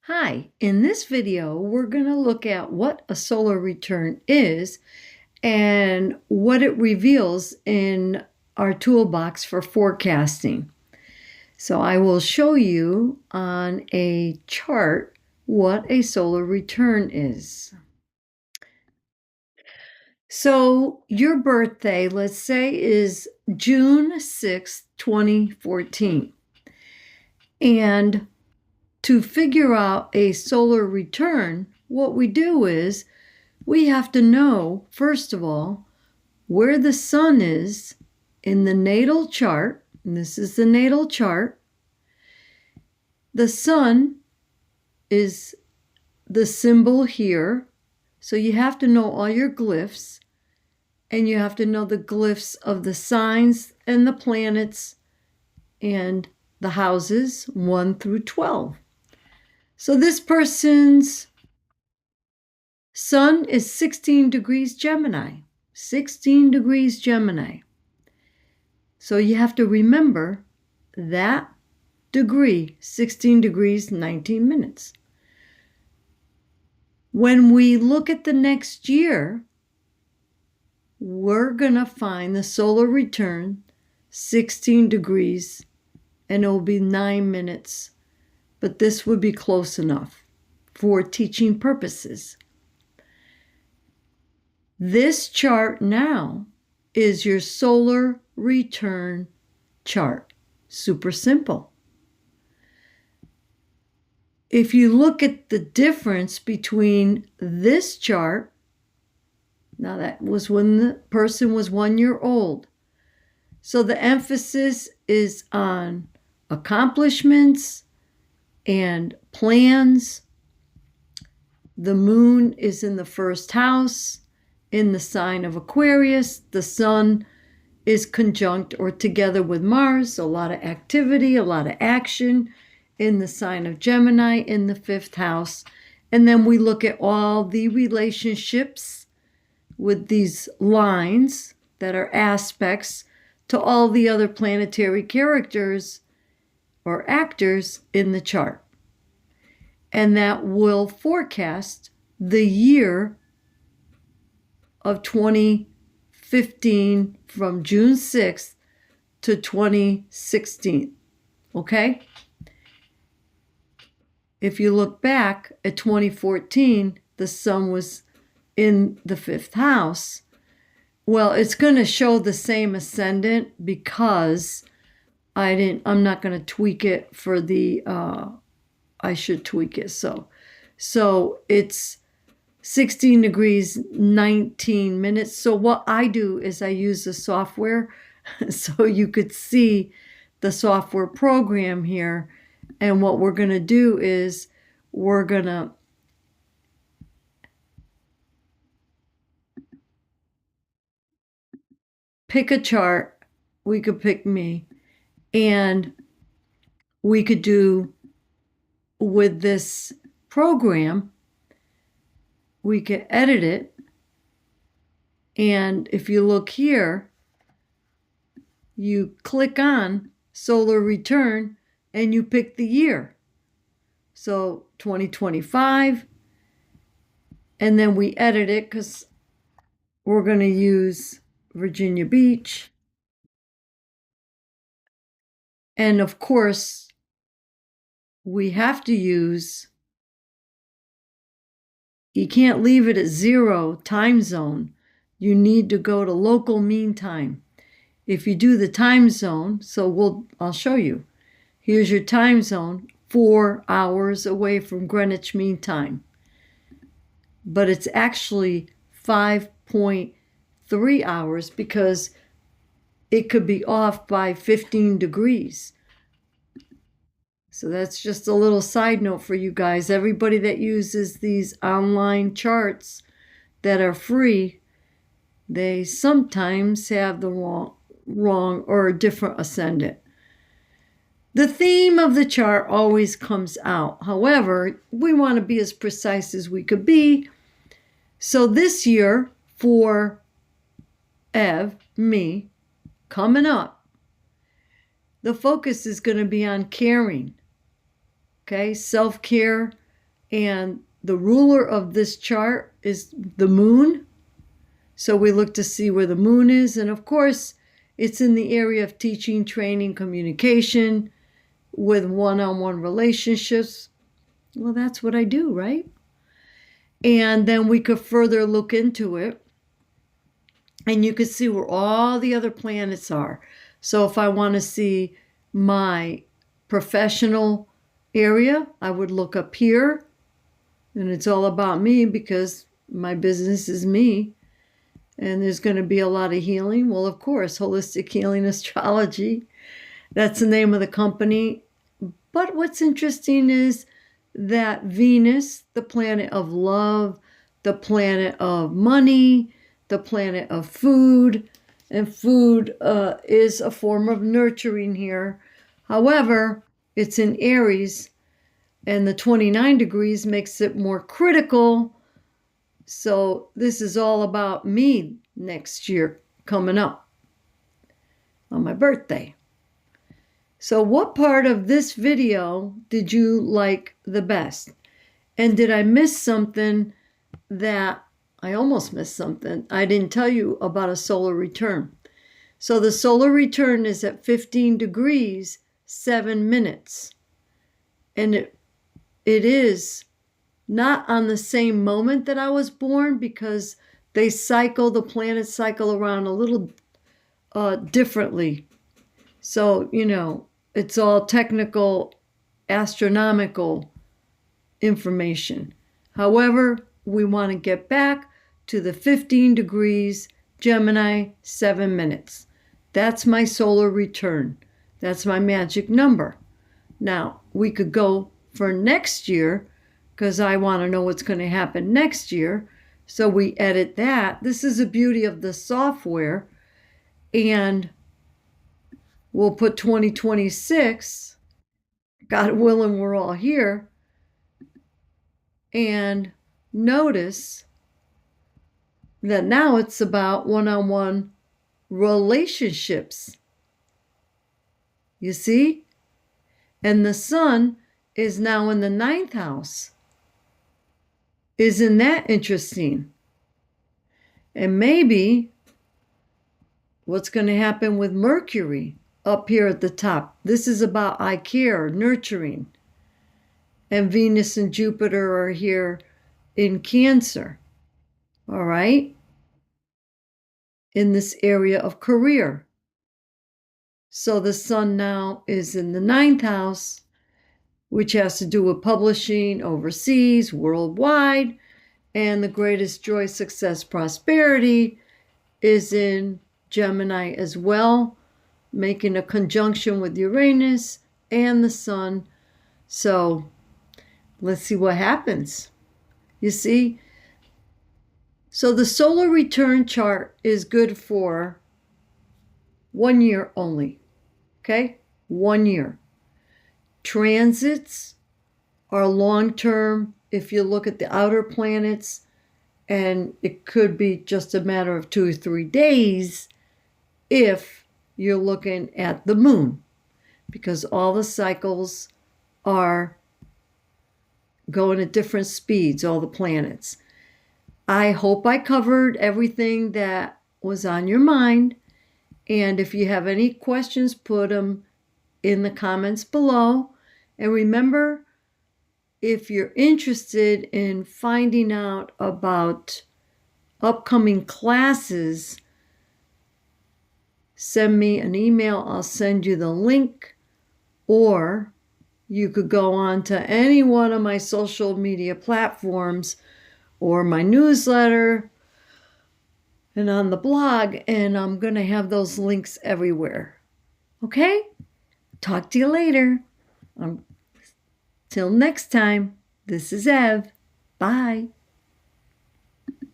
Hi, in this video, we're going to look at what a solar return is and what it reveals in our toolbox for forecasting. So I will show you on a chart what a solar return is. So your birthday, let's say, is June 6th, 2014. And to figure out a solar return, what we do is we have to know, first of all, where the sun is in the natal chart. And this is the natal chart. The sun is the symbol here. So you have to know all your glyphs, and you have to know the glyphs of the signs and the planets and the houses 1 through 12. So this person's sun is 16 degrees Gemini. 16 degrees Gemini. So you have to remember that degree, 16 degrees, 19 minutes. When we look at the next year, we're going to find the solar return 16 degrees, and it will be 9 minutes. But this would be close enough for teaching purposes. This chart now is your solar return chart. Super simple. If you look at the difference between this chart, now that was when the person was 1 year old. So the emphasis is on accomplishments and plans. The moon is in the first house, in the sign of Aquarius. The sun is conjunct or together with Mars, a lot of activity, a lot of action in the sign of Gemini in the 5th house. And then we look at all the relationships with these lines that are aspects to all the other planetary characters or actors in the chart. And that will forecast the year of 2015 from June 6th to 2016. Okay? If you look back at 2014, the sun was in the 5th house. Well, it's going to show the same ascendant because I'm not going to tweak it for the, I should tweak it. So it's 16 degrees, 19 minutes. So what I do is I use the software so you could see the software program here. And what we're going to do is we're going to pick a chart. We could pick me, and we could do with this program, we could edit it. And if you look here, you click on solar return and you pick the year. So 2025, and then we edit it because we're going to use Virginia Beach. And of course, we have to use, you can't leave it at 0 time zone. You need to go to local mean time. If you do the time zone, I'll show you. Here's your time zone, 4 hours away from Greenwich Mean Time. But it's actually 5.3 hours because it could be off by 15 degrees. So that's just a little side note for you guys. Everybody that uses these online charts that are free, they sometimes have the wrong or a different ascendant. The theme of the chart always comes out. However, we want to be as precise as we could be. So this year for me, coming up, the focus is going to be on caring. Okay, self-care, And the ruler of this chart is the moon. So we look to see where the moon is. And of course, it's in the area of teaching, training, communication, with one-on-one relationships. Well, that's what I do, right? And then we could further look into it. And you could see where all the other planets are. So if I want to see my professional area, I would look up here. And it's all about me because my business is me. And there's going to be a lot of healing. Well, of course, Holistic Healing Astrology. That's the name of the company. But what's interesting is that Venus, the planet of love, the planet of money, the planet of food, and food is a form of nurturing here. However, it's in Aries, and the 29 degrees makes it more critical. So this is all about me next year coming up on my birthday. So what part of this video did you like the best? And did I miss something that I almost missed something? I didn't tell you about a solar return. So the solar return is at 15 degrees, 7 minutes. And it is not on the same moment that I was born because the planets cycle around a little differently. So, it's all technical, astronomical information. However, we want to get back to the 15 degrees, Gemini, 7 minutes. That's my solar return. That's my magic number. Now, we could go for next year because I want to know what's going to happen next year. So we edit that. This is the beauty of the software. And we'll put 2026, God willing, we're all here. And notice that now it's about one-on-one relationships. You see? And the sun is now in the 9th house. Isn't that interesting? And maybe what's going to happen with Mercury up here at the top. This is about I care, nurturing. And Venus and Jupiter are here in Cancer. All right? In this area of career. So the sun now is in the 9th house, which has to do with publishing overseas, worldwide. And the greatest joy, success, prosperity is in Gemini as well, making a conjunction with Uranus and the sun. So let's see what happens. You see? So the solar return chart is good for 1 year only. Okay? 1 year. Transits are long-term if you look at the outer planets, and it could be just a matter of 2 or 3 days if you're looking at the moon, because all the cycles are going at different speeds, all the planets. I hope I covered everything that was on your mind. And if you have any questions, put them in the comments below. And remember, if you're interested in finding out about upcoming classes, send me an email. I'll send you the link. Or you could go on to any one of my social media platforms or my newsletter and on the blog, and I'm going to have those links everywhere. Okay? Talk to you later. Till next time, this is Ev. Bye.